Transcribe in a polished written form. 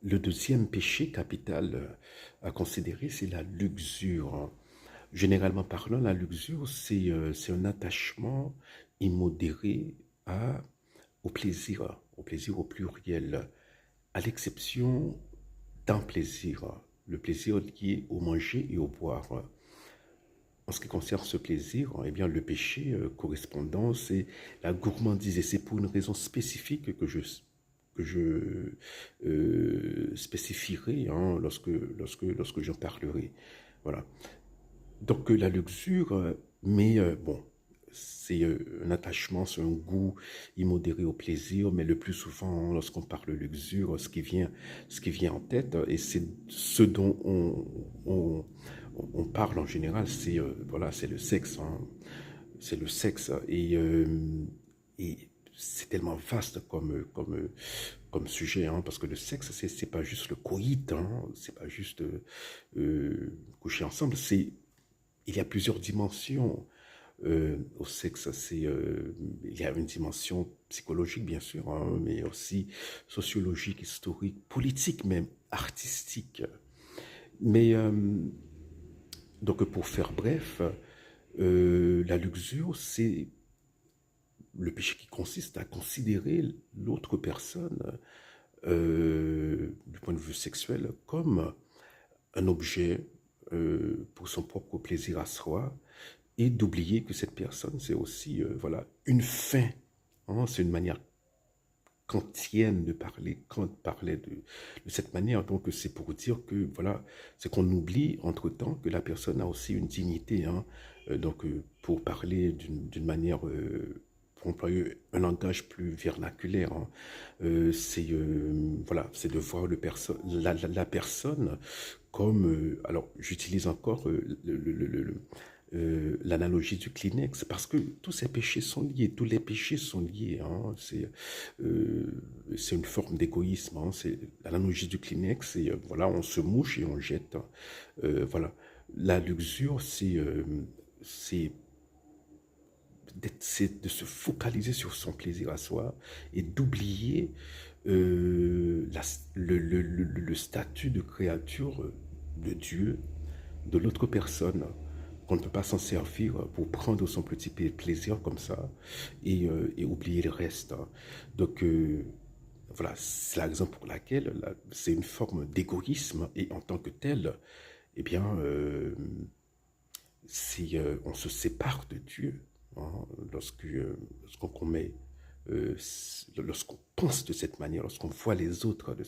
Le deuxième péché capital à considérer, c'est la luxure. Généralement parlant, la luxure, c'est un attachement immodéré à, au plaisir au pluriel, à l'exception d'un plaisir, le plaisir lié au manger et au boire. En ce qui concerne ce plaisir, eh bien, le péché correspondant, c'est la gourmandise. Et c'est pour une raison spécifique que je spécifierai hein, lorsque j'en parlerai. Voilà. Donc la luxure, mais bon, c'est un attachement, c'est un goût immodéré au plaisir, mais le plus souvent, lorsqu'on parle luxure, ce qui vient en tête, et c'est ce dont on parle en général, c'est voilà, c'est le sexe, hein. C'est le sexe, et c'est tellement vaste comme sujet, hein, parce que le sexe, c'est pas juste le coït, hein, c'est pas juste coucher ensemble, il y a plusieurs dimensions au sexe. Il y a une dimension psychologique, bien sûr, hein, mais aussi sociologique, historique, politique même, artistique. Mais donc, pour faire bref, la luxure, c'est le péché qui consiste à considérer l'autre personne, du point de vue sexuel, comme un objet pour son propre plaisir à soi, et d'oublier que cette personne, c'est aussi voilà, une fin. Hein, c'est une manière kantienne de parler. Kant parlait de cette manière. Donc, c'est pour dire que, voilà, c'est qu'on oublie entre-temps que la personne a aussi une dignité. Hein. Donc, pour parler d'une manière, pour employer un langage plus vernaculaire, hein, voilà, c'est de voir la personne comme, alors j'utilise encore l'analogie du Kleenex, parce que tous ces péchés sont liés, tous les péchés sont liés. Hein, c'est une forme d'égoïsme. Hein, c'est l'analogie du Kleenex, c'est voilà, on se mouche et on jette. Hein. Voilà, la luxure, c'est c'est de se focaliser sur son plaisir à soi et d'oublier le statut de créature de Dieu de l'autre personne, qu'on ne peut pas s'en servir pour prendre son petit plaisir comme ça et oublier le reste. Donc voilà, c'est la raison pour laquelle c'est une forme d'égoïsme et en tant que tel, eh bien, on se sépare de Dieu hein, lorsqu'on commet, lorsqu'on pense de cette manière, lorsqu'on voit les autres de